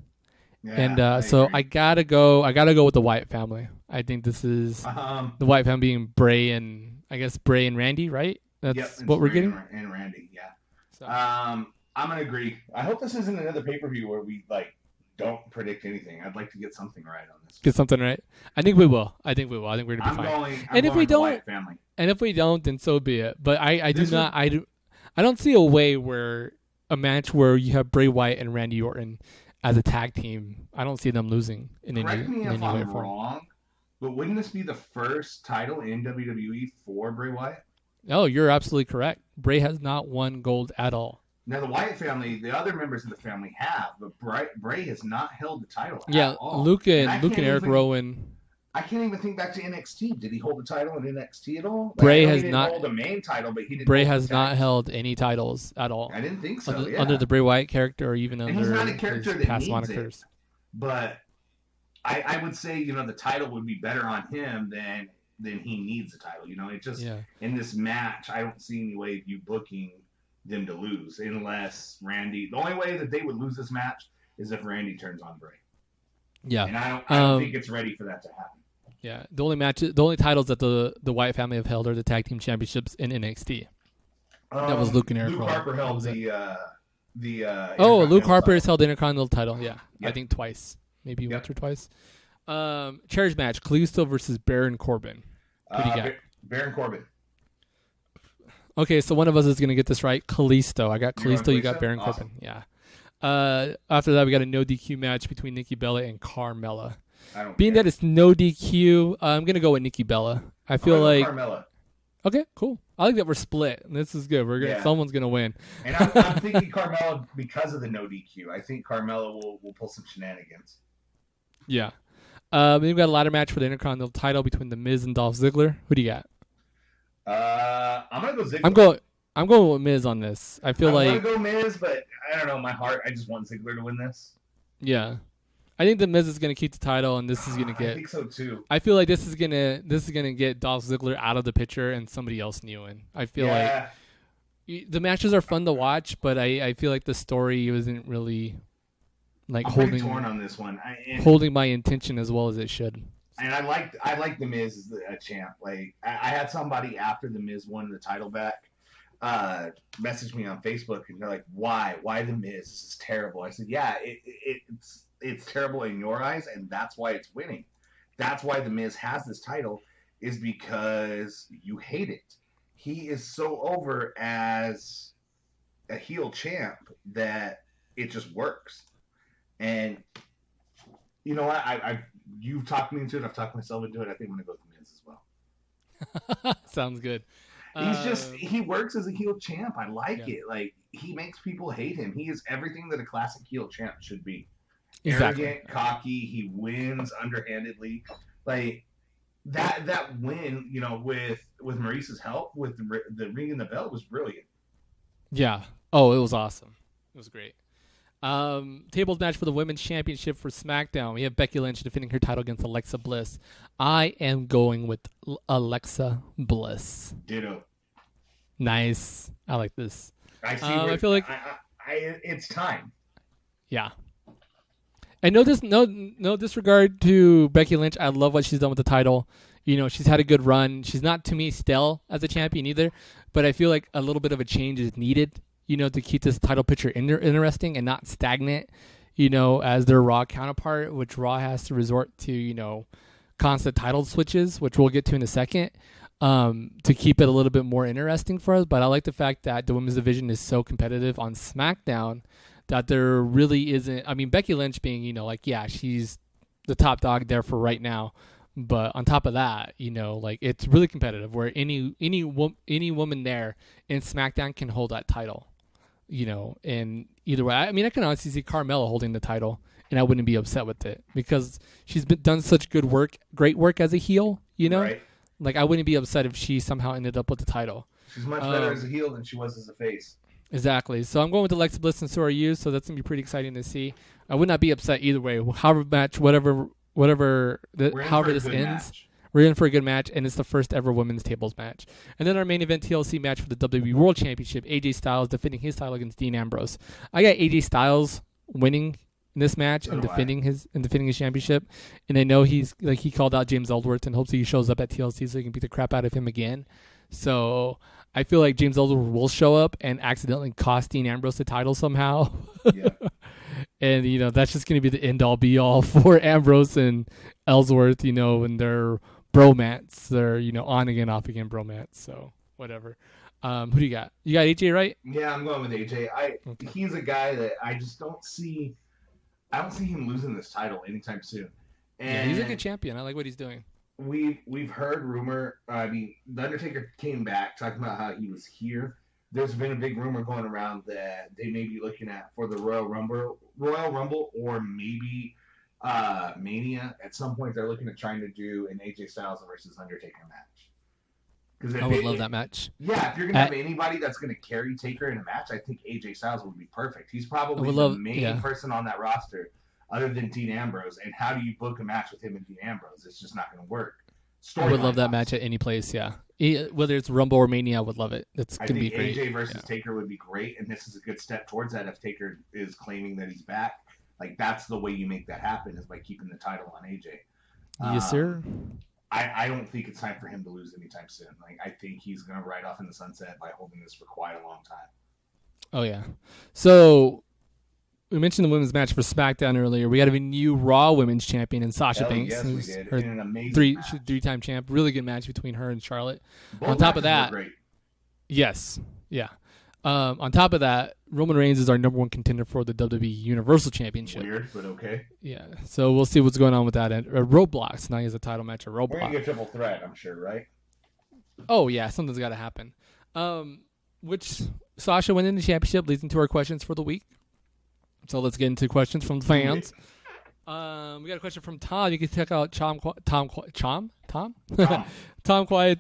Yeah, And so I gotta go with the Wyatt family. I think this is the Wyatt family being Bray and Randy, right? That's what we're getting. And Randy, yeah. So. I'm gonna agree. I hope this isn't another pay-per-view where we don't predict anything. I'd like to get something right on this. Get something right. I think we will. I think we're gonna be fine. And if we don't, family. And if we don't, then so be it. But I don't see a way where a match where you have Bray Wyatt and Randy Orton as a tag team. I don't see them losing in any way. Correct me if I'm wrong, but wouldn't this be the first title in WWE for Bray Wyatt? No, you're absolutely correct. Bray has not won gold at all. Now, the Wyatt family, the other members of the family have, but Bray has not held the title at all. Luke and Eric Rowan. I can't even think back to NXT. Did he hold the title in NXT at all? Bray has not hold the main title, but he didn't. Bray has not held any titles at all. I didn't think so. Under the Bray Wyatt character, or even under he's not a character his that past needs monikers. it. But I would say, the title would be better on him than he needs the title. It just in this match, I don't see any way of you booking them to lose unless Randy. The only way that they would lose this match is if Randy turns on Bray. Yeah, and I don't think it's ready for that to happen. Yeah, the only titles that the Wyatt family have held are the tag team championships in NXT. That was Luke and Eric. Luke Harper held the Luke Harper has held the Intercontinental title. Yeah, I think twice, maybe once or twice. Chairs match: Kalisto versus Baron Corbin. Who do you got? Baron Corbin. Okay, so one of us is gonna get this right. Kalisto. I got Kalisto. You got Baron awesome. Corbin. Yeah. After that, we got a no DQ match between Nikki Bella and Carmella. Being that it's no DQ, I'm gonna go with Nikki Bella. I feel like Carmella. Okay, cool. I like that we're split. This is good. Someone's gonna win. And I'm thinking Carmella because of the no DQ. I think Carmella will pull some shenanigans. Yeah. Then we've got a ladder match for the Intercontinental title between The Miz and Dolph Ziggler. Who do you got? I'm gonna go Ziggler. I'm going with Miz on this. I feel like I want to go Miz, but I don't know. My heart, I just want Ziggler to win this. Yeah. I think the Miz is going to keep the title, and this is going to get. I think so too. I feel like this is gonna get Dolph Ziggler out of the picture and somebody else new in. I feel like the matches are fun to watch, but I feel like the story wasn't really like I'm holding torn on this one. Holding my intention as well as it should. And I like the Miz as a champ. Like I had somebody after the Miz won the title back, message me on Facebook and they're like, "Why the Miz? This is terrible." I said, "Yeah, it's terrible in your eyes, and that's why it's winning. That's why the Miz has this title, is because you hate it. He is so over as a heel champ that it just works." And you know what? You've talked me into it. I've talked myself into it. I think I'm going to go with the Miz as well. Sounds good. He works as a heel champ. I like it. Like, he makes people hate him. He is everything that a classic heel champ should be. Exactly. Arrogant, cocky. He wins underhandedly. Like that win, with Maurice's help with the ringing the bell was brilliant. Yeah. Oh, it was awesome. It was great. Tables match for the Women's Championship for SmackDown. We have Becky Lynch defending her title against Alexa Bliss. I am going with Alexa Bliss. Ditto. Nice. I like this. I see. I feel like it's time. Yeah. And no disregard to Becky Lynch. I love what she's done with the title. You know, she's had a good run. She's not, to me, stale as a champion either. But I feel like a little bit of a change is needed, you know, to keep this title picture interesting and not stagnant, you know, as their Raw counterpart, which Raw has to resort to, you know, constant title switches, which we'll get to in a second, to keep it a little bit more interesting for us. But I like the fact that the women's division is so competitive on SmackDown that there really isn't. I mean, Becky Lynch being, you know, like, yeah, she's the top dog there for right now. But on top of that, you know, like, it's really competitive where any woman there in SmackDown can hold that title, you know, and either way. I mean, I can honestly see Carmella holding the title, and I wouldn't be upset with it because she's done such great work as a heel, you know? Right. Like, I wouldn't be upset if she somehow ended up with the title. She's much better as a heel than she was as a face. Exactly. So I'm going with Alexa Bliss, and so are you, so that's going to be pretty exciting to see. I would not be upset either way. However this ends, we're in for a good match, and it's the first ever women's tables match. And then our main event TLC match for the WWE World Championship, AJ Styles defending his title against Dean Ambrose. I got AJ Styles winning in this match and defending his championship. And I know he called out James Ellsworth and hopes he shows up at TLC so he can beat the crap out of him again. So I feel like James Ellsworth will show up and accidentally cost Dean Ambrose the title somehow. Yeah. And, you know, that's just going to be the end-all, be-all for Ambrose and Ellsworth, you know, and their bromance. Their, you know, on-again, off-again bromance. So, whatever. Who do you got? You got AJ, right? Yeah, I'm going with AJ. He's a guy that I just don't see... I don't see him losing this title anytime soon. And yeah, he's a good champion. I like what he's doing. We've heard rumor. I mean, The Undertaker came back talking about how he was here. There's been a big rumor going around that they may be looking at for the Royal Rumble, or maybe Mania. At some point, they're looking at trying to do an AJ Styles versus Undertaker match. I would love that match. Yeah, if you're gonna have anybody that's gonna carry Taker in a match, I think AJ Styles would be perfect. He's probably the main person on that roster, other than Dean Ambrose. And how do you book a match with him and Dean Ambrose? It's just not gonna work. I would love that match at any place, yeah. Whether it's Rumble or Mania, I would love it. It's going to be great. AJ versus Taker would be great, and this is a good step towards that if Taker is claiming that he's back. Like, that's the way you make that happen, is by keeping the title on AJ. Yes, sir. I don't think it's time for him to lose anytime soon. Like, I think he's going to ride off in the sunset by holding this for quite a long time. Oh, yeah. So... we mentioned the women's match for SmackDown earlier. We got a new Raw Women's Champion in Sasha Banks. Yes, we did. In an amazing match. Three-time champ. Really good match between her and Charlotte. Both on top of that, great. Yes, yeah. On top of that, Roman Reigns is our number one contender for the WWE Universal Championship. Weird, but okay. Yeah, so we'll see what's going on with that. Roadblocks. Now he has a title match at Roadblock. We're going to get triple threat, I'm sure, right? Oh, yeah, something's got to happen. Which Sasha went in the championship, leads into our questions for the week. So let's get into questions from the fans. We got a question from Tom. You can check out Tom Quiet.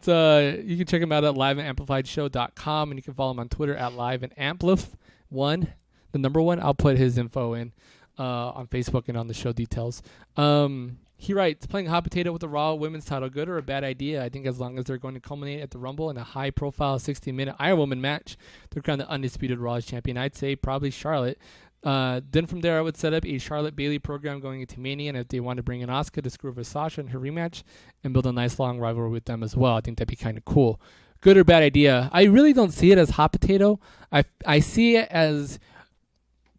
You can check him out at liveandamplifiedshow.com, and you can follow him on Twitter at liveandamplif1, the number 1. I'll put his info in on Facebook and on the show details. He writes, playing hot potato with the Raw Women's title, good or a bad idea? I think as long as they're going to culminate at the Rumble in a high-profile 16-minute Iron Woman match, they're crowned the undisputed Raw champion. I'd say probably Charlotte. Then from there, I would set up a Charlotte Bayley program going into Mania, and if they want to bring in Asuka to screw with Sasha in her rematch and build a nice long rivalry with them as well, I think that'd be kind of cool. Good or bad idea? I really don't see it as hot potato. I see it as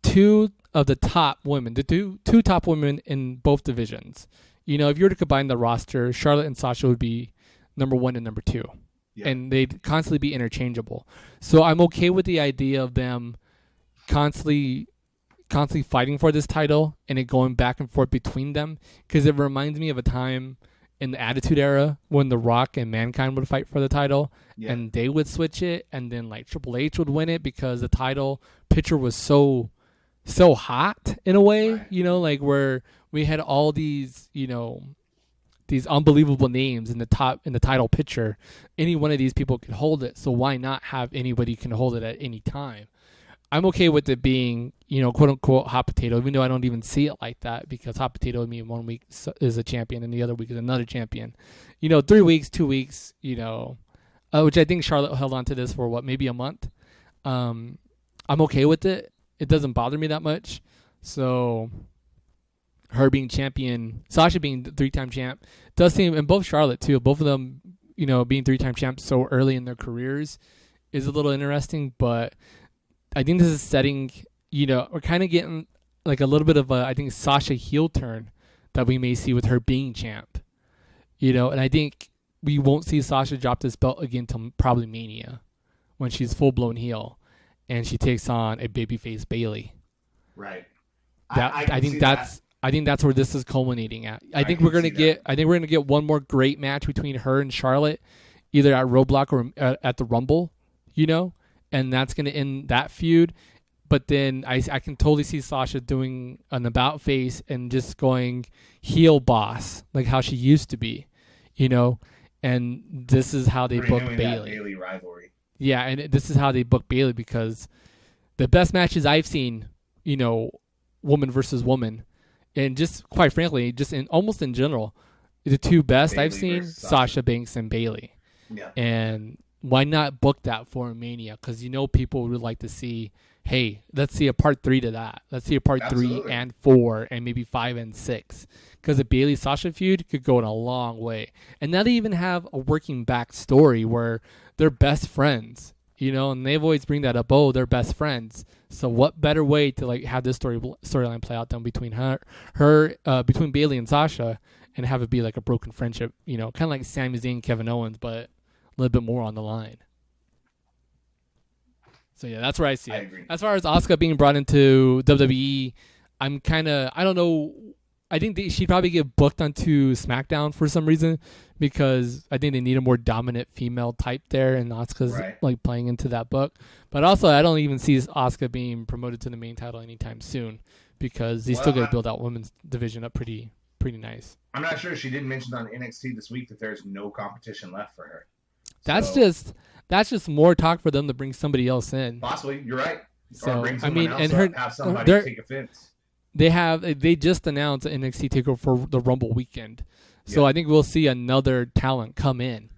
two of the top women, the two top women in both divisions. You know, if you were to combine the roster, Charlotte and Sasha would be number 1 and number 2. Yeah. And they'd constantly be interchangeable. So I'm okay with the idea of them constantly fighting for this title and it going back and forth between them, because it reminds me of a time in the Attitude Era when The Rock and Mankind would fight for the title, and they would switch it, and then like Triple H would win it because the title picture was so hot in a way, right. You know, like where we had all these, you know, these unbelievable names in the title picture. Any one of these people could hold it, so why not have anybody can hold it at any time? I'm okay with it being, you know, quote-unquote hot potato, even though I don't even see it like that, because hot potato would mean 1 week is a champion and the other week is another champion. You know, 3 weeks, 2 weeks, you know, which I think Charlotte held on to this for maybe a month. I'm okay with it. It doesn't bother me that much. So her being champion, Sasha being the 3-time champ, does seem, and both Charlotte too, both of them, being 3-time champs so early in their careers is a little interesting. But I think this is setting, we're kind of getting like a little bit of a, I think, Sasha heel turn that we may see with her being champ. And I think we won't see Sasha drop this belt again till probably Mania, when she's full blown heel and she takes on a babyface Bayley. Right. I think that's where this is culminating at. I think we're gonna get one more great match between her and Charlotte, either at Roadblock or at the Rumble, and that's gonna end that feud. But then I can totally see Sasha doing an about face and just going heel boss, like how she used to be, and this is how they book Bayley. Bayley rivalry. Yeah, and this is how they book Bayley, because the best matches I've seen, woman versus woman, and just quite frankly, just almost in general, the two best Bayley I've seen, Sasha Banks and Bayley. Yeah. And why not book that for Mania? Because people would like to see, hey, let's see a part 3 to that. Let's see a part Absolutely. 3 and 4 and maybe 5 and 6. Because the Bayley-Sasha feud could go in a long way. And now they even have a working back story where they're best friends, and they've always bring that up. Oh, they're best friends. So what better way to have this storyline play out than between between Bayley and Sasha, and have it be like a broken friendship, kind of like Sami Zayn, Kevin Owens, but a little bit more on the line. So yeah, that's where I see it. I agree. As far as Asuka being brought into WWE, I don't know. I think she'd probably get booked onto SmackDown for some reason, because I think they need a more dominant female type there, and Asuka's like playing into that book. But also, I don't even see Asuka being promoted to the main title anytime soon, because they still got to build out women's division up pretty nice. I'm not sure. She didn't mention on NXT this week that there's no competition left for her. That's just more talk for them to bring somebody else in. Possibly, you're right. So or bring someone else and up, have somebody take offense. They just announced an NXT takeover for the Rumble weekend, so I think we'll see another talent come in,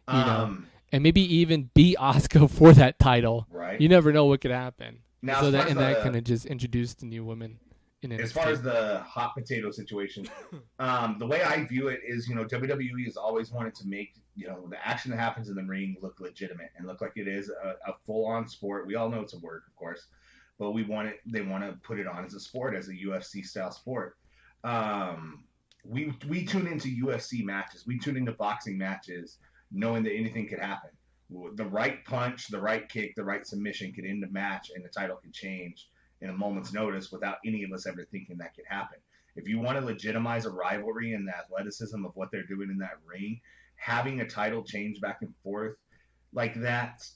and maybe even beat Asuka for that title. Right. You never know what could happen. Now, so that kind of just introduced the new women in NXT. As far as the hot potato situation, the way I view it is, WWE has always wanted to make the action that happens in the ring look legitimate and look like it is a full on sport. We all know it's a work, of course. But they want to put it on as a sport, as a UFC style sport. We tune into UFC matches. We tune into boxing matches knowing that anything could happen. The right punch, the right kick, the right submission could end the match, and the title could change in a moment's notice without any of us ever thinking that could happen. If you want to legitimize a rivalry and the athleticism of what they're doing in that ring, having a title change back and forth like that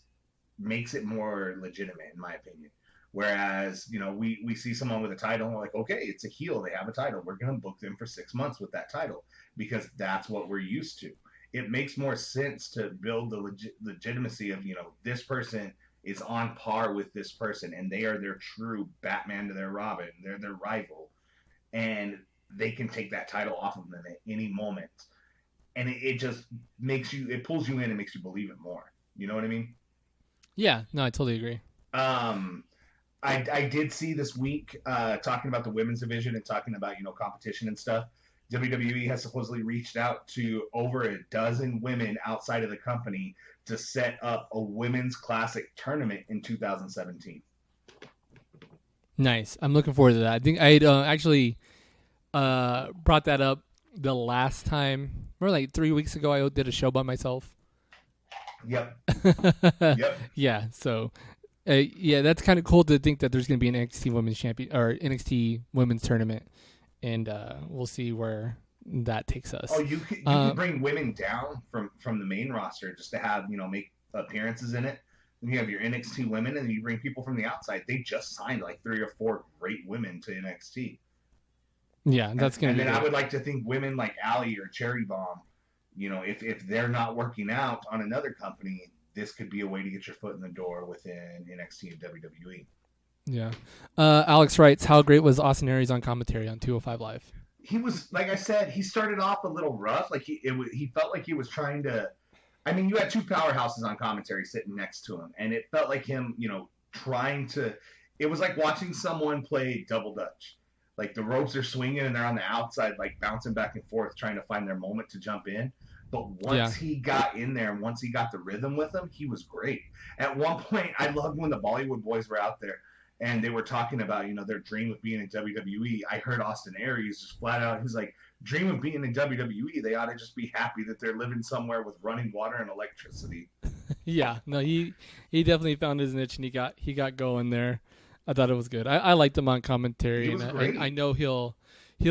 makes it more legitimate, in my opinion. Whereas, we see someone with a title and we're like, okay, it's a heel. They have a title. We're going to book them for 6 months with that title because that's what we're used to. It makes more sense to build the legitimacy of, this person is on par with this person and they are their true Batman to their Robin. They're their rival. And they can take that title off of them at any moment. And it just it pulls you in and makes you believe it more. You know what I mean? Yeah, no, I totally agree. I did see this week talking about the women's division and talking about, competition and stuff. WWE has supposedly reached out to over a dozen women outside of the company to set up a women's classic tournament in 2017. Nice. I'm looking forward to that. I think I actually brought that up the last time, or like 3 weeks ago. I did a show by myself. Yep. Yeah. So, that's kind of cool to think that there's going to be an NXT Women's Champion or NXT Women's Tournament, and we'll see where that takes us. Oh, you can bring women down from the main roster just to have make appearances in it. Then you have your NXT women, and then you bring people from the outside. They just signed like 3 or 4 great women to NXT. Yeah, that's going to be. And then I would like to think women like Allie or Cherry Bomb, if they're not working out on another company, this could be a way to get your foot in the door within NXT and WWE. Yeah. Alex writes, how great was Austin Aries on commentary on 205 Live? He was, like I said, he started off a little rough. Like he felt like he was trying to I mean, you had two powerhouses on commentary sitting next to him, and it felt like him, trying to. It was like watching someone play double dutch. Like the ropes are swinging and they're on the outside, like bouncing back and forth, trying to find their moment to jump in. But once he got in there and once he got the rhythm with him, he was great. At one point, I loved when the Bollywood boys were out there and they were talking about, their dream of being in WWE. I heard Austin Aries just flat out, he's like, dream of being in WWE, they ought to just be happy that they're living somewhere with running water and electricity. Yeah, no, he definitely found his niche and he got going there. I thought it was good. I liked him on commentary, and I know he'll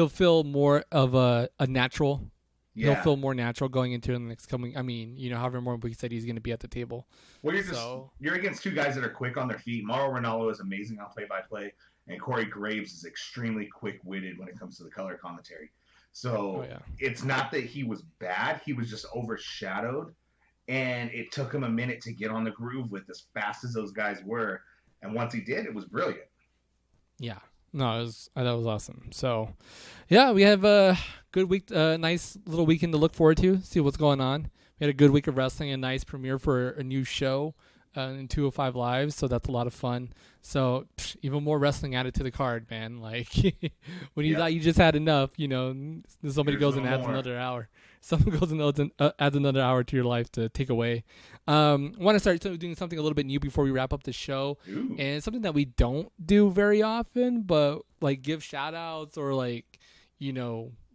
feel more of a natural. Yeah. He'll feel more natural going into the next coming. I mean, however more weeks that he's going to be at the table. Well, you're against two guys that are quick on their feet. Mauro Ranallo is amazing on play-by-play, and Corey Graves is extremely quick-witted when it comes to the color commentary. So It's not that he was bad; he was just overshadowed, and it took him a minute to get on the groove with as fast as those guys were. And once he did, it was brilliant. Yeah. No, I thought it was awesome. So, yeah, we have a good week, nice little weekend to look forward to, see what's going on. We had a good week of wrestling, a nice premiere for a new show in 205 Live, so that's a lot of fun. So, even more wrestling added to the card, man. Like, when you thought you just had enough, somebody goes and adds another hour. Someone goes and adds another hour to your life to take away. I want to start doing something a little bit new before we wrap up the show. Ooh. And it's something that we don't do very often, but like give shout outs or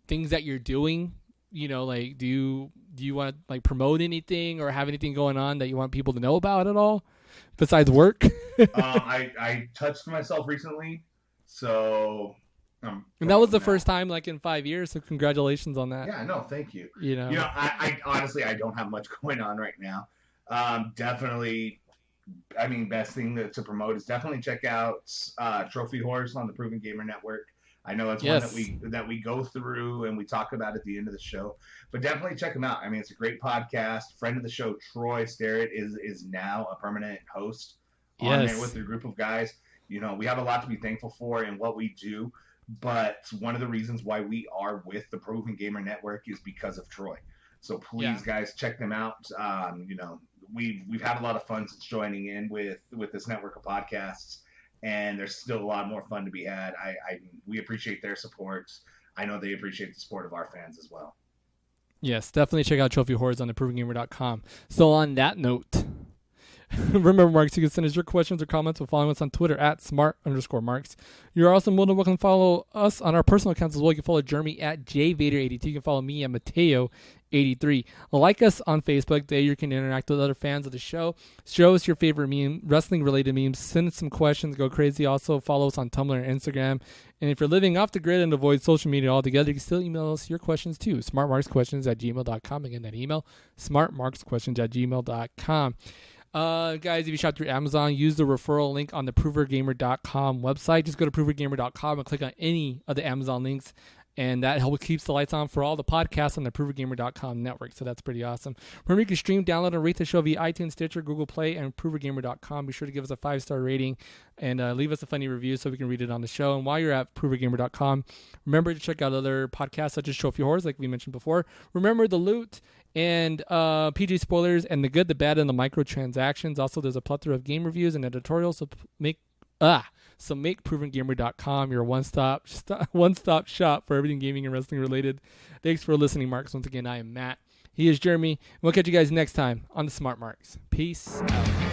things that you're doing. Like do you want to like promote anything or have anything going on that you want people to know about at all besides work? I touched myself recently, so and that was the first time like in 5 years, so congratulations on that. Yeah, no, thank you. I honestly, I don't have much going on right now. Definitely, I mean, best thing to promote is definitely check out Trophy Horse on the Proven Gamer Network. I know it's one that we go through and we talk about at the end of the show, but definitely check them out. I mean, it's a great podcast. Friend of the show, Troy Sterrett, is now a permanent host on there with a group of guys. We have a lot to be thankful for in what we do. But one of the reasons why we are with the Proven Gamer Network is because of Troy. So please, guys, check them out. We've had a lot of fun since joining in with this network of podcasts, and there's still a lot more fun to be had. We appreciate their support. I know they appreciate the support of our fans as well. Yes, definitely check out Trophy Hordes on theprovengamer.com. So on that note, remember, Marks, you can send us your questions or comments by following us on Twitter at @smart_marks. You're also more than welcome to follow us on our personal accounts as well. You can follow Jeremy at JVader82. You can follow me at Mateo83. Like us on Facebook. There you can interact with other fans of the show. Show us your favorite meme, wrestling-related memes. Send us some questions. Go crazy. Also, follow us on Tumblr and Instagram. And if you're living off the grid and avoid social media altogether, you can still email us your questions too. smartmarksquestions@gmail.com. Again, that email, smartmarksquestions@gmail.com. Guys, if you shop through Amazon, use the referral link on the provergamer.com website. Just go to provergamer.com and click on any of the Amazon links, and that helps keeps the lights on for all the podcasts on the provergamer.com network. So that's pretty awesome. Remember, you can stream, download, and rate the show via iTunes, Stitcher, Google Play, and provergamer.com. Be sure to give us a 5-star rating and leave us a funny review so we can read it on the show. And while you're at provergamer.com, remember to check out other podcasts such as Trophy Horrors, like we mentioned before. Remember The Loot and PG Spoilers and The Good, the Bad, and the Microtransactions. Also, there's a plethora of game reviews and editorials, so make provengamer.com your one-stop shop for everything gaming and wrestling related. Thanks for listening, Marks. Once again, I am Matt. He is Jeremy. We'll catch you guys next time on the Smart Marks. Peace out.